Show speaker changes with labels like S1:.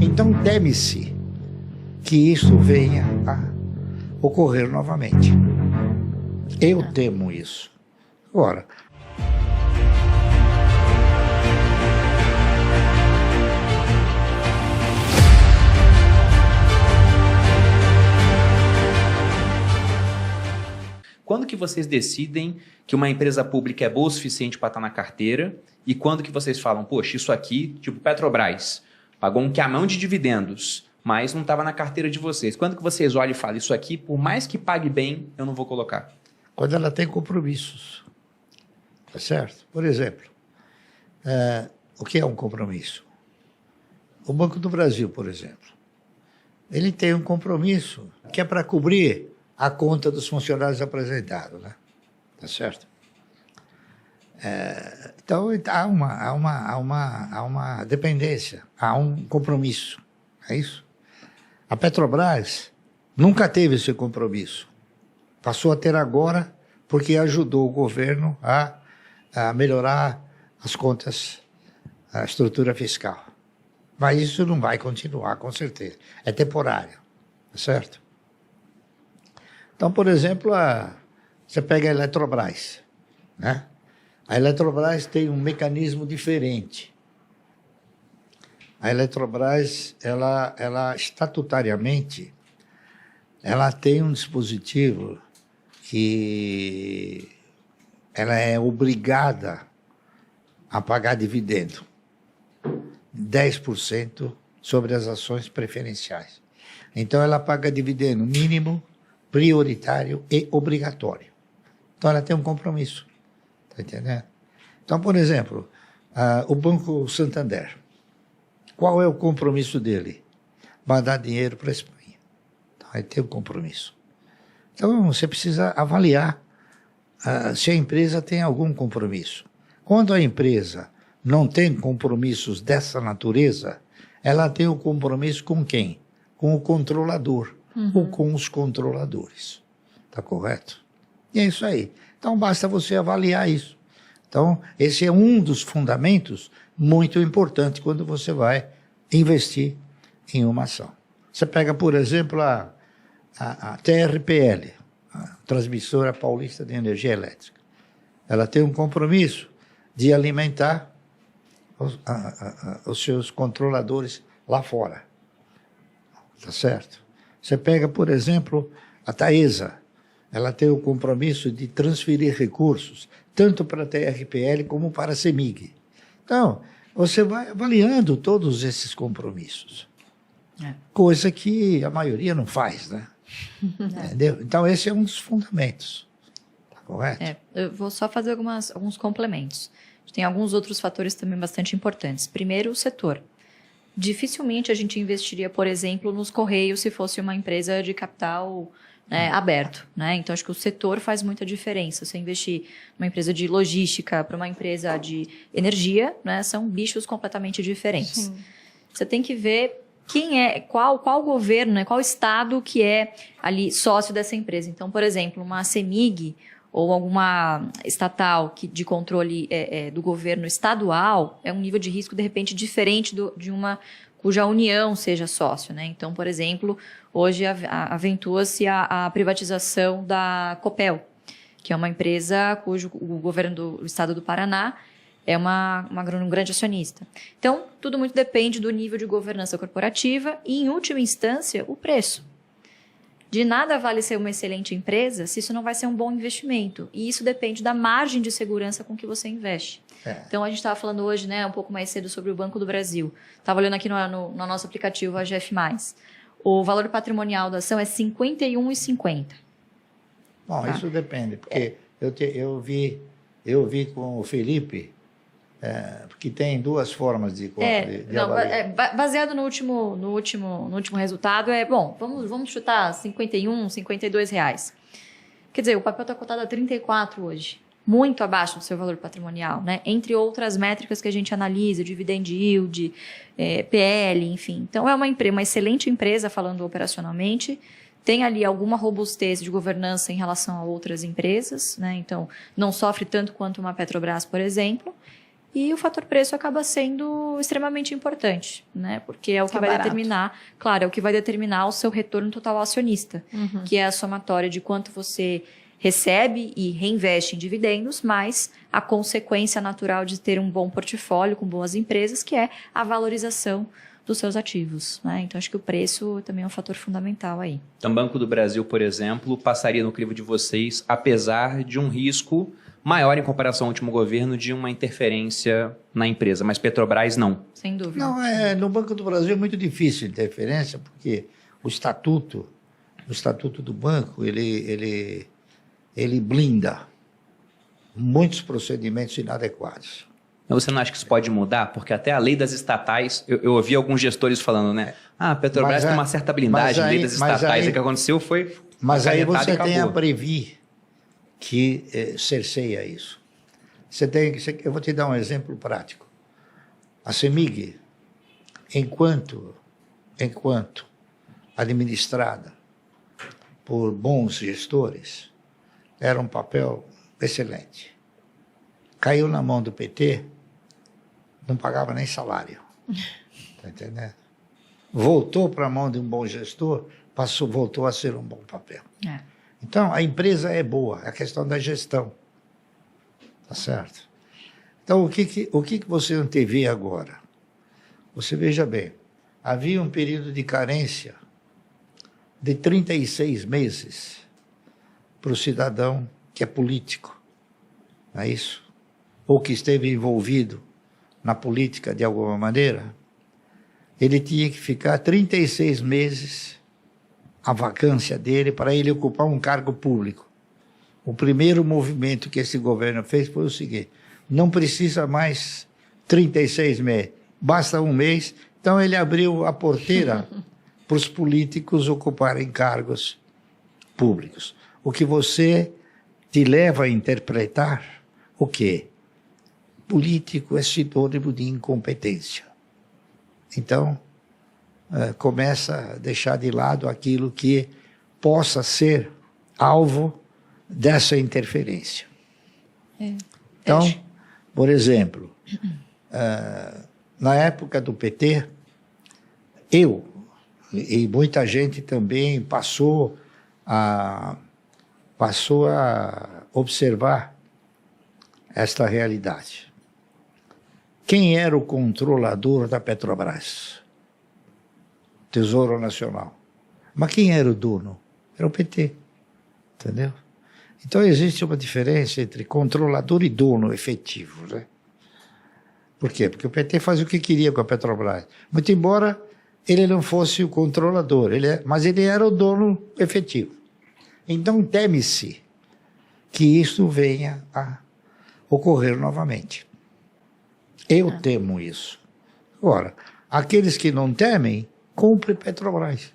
S1: Então teme-se que isso venha a ocorrer novamente. Eu temo isso. Agora,
S2: quando que vocês decidem que uma empresa pública é boa o suficiente para estar na carteira e quando que vocês falam, poxa, isso aqui, tipo Petrobras, pagou um queimão de dividendos, mas não estava na carteira de vocês. Quando que vocês olham e falam, isso aqui, por mais que pague bem, eu não vou colocar?
S1: quando ela tem compromissos, tá certo? Por exemplo, o que é um compromisso? O Banco do Brasil, por exemplo, ele tem um compromisso que é para cobrir a conta dos funcionários apresentados, né? Tá certo? Então, há uma dependência, há um compromisso, é isso? A Petrobras nunca teve esse compromisso. Passou a ter agora porque ajudou o governo a melhorar as contas, a estrutura fiscal. Mas isso não vai continuar, com certeza. É temporário, tá certo? Então, por exemplo, você pega a Eletrobras, né? A Eletrobras tem um mecanismo diferente. A Eletrobras, ela estatutariamente, ela tem um dispositivo que ela é obrigada a pagar dividendo, 10% sobre as ações preferenciais. Então, ela paga dividendo mínimo, prioritário e obrigatório. Então, ela tem um compromisso. Está entendendo? Então, por exemplo, o Banco Santander, qual é o compromisso dele? Mandar dinheiro para a Espanha. Então, ele tem um compromisso. Então, você precisa avaliar se a empresa tem algum compromisso. Quando a empresa não tem compromissos dessa natureza, ela tem o compromisso com quem? Com o controlador, ou com os controladores. Está correto? E é isso aí. Então, basta você avaliar isso. Então, esse é um dos fundamentos muito importante quando você vai investir em uma ação. Você pega, por exemplo, a TRPL, a Transmissora Paulista de Energia Elétrica. Ela tem um compromisso de alimentar os seus controladores lá fora. Tá certo? Você pega, por exemplo, a Taesa. Ela tem o compromisso de transferir recursos, tanto para a TRPL como para a CEMIG. Então, você vai avaliando todos esses compromissos. Coisa que a maioria não faz, né? Entendeu? Então, esse é um dos fundamentos. Tá correto?
S3: Eu vou só fazer alguns complementos. Tem alguns outros fatores também bastante importantes. Primeiro, o setor. Dificilmente a gente investiria, por exemplo, nos Correios se fosse uma empresa de capital aberto, né? Então, acho que o setor faz muita diferença. Você investir numa empresa de logística para uma empresa de energia, né? São bichos completamente diferentes. Sim. Você tem que ver qual governo, né? Qual estado que é ali sócio dessa empresa. Então, por exemplo, uma CEMIG ou alguma estatal de controle do governo estadual é um nível de risco, de repente, diferente de uma cuja União seja sócio, né? Então, por exemplo, hoje aventua-se a privatização da Copel, que é uma empresa cujo o governo do estado do Paraná é um grande acionista. Então, tudo muito depende do nível de governança corporativa e, em última instância, o preço. De nada vale ser uma excelente empresa se isso não vai ser um bom investimento. E isso depende da margem de segurança com que você investe. Então, a gente estava falando hoje, né, um pouco mais cedo sobre o Banco do Brasil. Estava olhando aqui no nosso aplicativo, a GF+. O valor patrimonial da ação é R$ 51,50.
S1: Bom, isso depende, porque eu vi com o Felipe, porque tem duas formas de avaliar.
S3: Baseado no último resultado, vamos chutar 51, 52 reais. Quer dizer, o papel está cotado a 34 hoje. Muito abaixo do seu valor patrimonial, né? Entre outras métricas que a gente analisa, dividend yield, PL, enfim. Então, é uma excelente empresa, falando operacionalmente, tem ali alguma robustez de governança em relação a outras empresas, né? Então, não sofre tanto quanto uma Petrobras, por exemplo, E o fator preço acaba sendo extremamente importante, né? Porque é o que vai
S4: barato.
S3: determinar, claro, é o que vai determinar o seu retorno total ao acionista, que é a somatória de quanto você recebe e reinveste em dividendos, mais a consequência natural de ter um bom portfólio com boas empresas, que é a valorização dos seus ativos, né? Então, acho que o preço também é um fator fundamental aí.
S2: Então, Banco do Brasil, por exemplo, passaria no crivo de vocês, apesar de um risco maior em comparação ao último governo de uma interferência na empresa, mas Petrobras não.
S3: Sem dúvida.
S1: Não, no Banco do Brasil é muito difícil interferência, porque o estatuto do banco, ele blinda muitos procedimentos inadequados.
S2: Mas você não acha que isso pode mudar? Porque até a lei das estatais, eu ouvi alguns gestores falando, né? A Petrobras tem uma certa blindagem, lei das estatais. O que aconteceu foi...
S1: Mas aí você tem a
S2: acabou.
S1: Previ, que cerceia isso. Eu vou te dar um exemplo prático. A CEMIG, enquanto administrada por bons gestores, era um papel excelente. Caiu na mão do PT, não pagava nem salário. Está entendendo? Voltou para a mão de um bom gestor, voltou a ser um bom papel. Então, a empresa é boa, é a questão da gestão. Tá certo? Então, o que você antevê agora? Você veja bem, havia um período de carência de 36 meses para o cidadão que é político, não é isso? Ou que esteve envolvido na política de alguma maneira, ele tinha que ficar 36 meses a vacância dele para ele ocupar um cargo público. O primeiro movimento que esse governo fez foi o seguinte: não precisa mais 36 meses, basta um mês. Então ele abriu a porteira para os políticos ocuparem cargos públicos. O que você te leva a interpretar o quê? Político é sinônimo de incompetência. Então, começa a deixar de lado aquilo que possa ser alvo dessa interferência. Então, por exemplo, na época do PT, eu e muita gente também passou a observar esta realidade. Quem era o controlador da Petrobras? Tesouro Nacional. Mas quem era o dono? Era o PT. Entendeu? Então existe uma diferença entre controlador e dono efetivo, né? Por quê? Porque o PT fazia o que queria com a Petrobras. Muito embora ele não fosse o controlador, mas ele era o dono efetivo. Então teme-se que isso venha a ocorrer novamente. Eu temo isso. Agora, aqueles que não temem, compre Petrobras.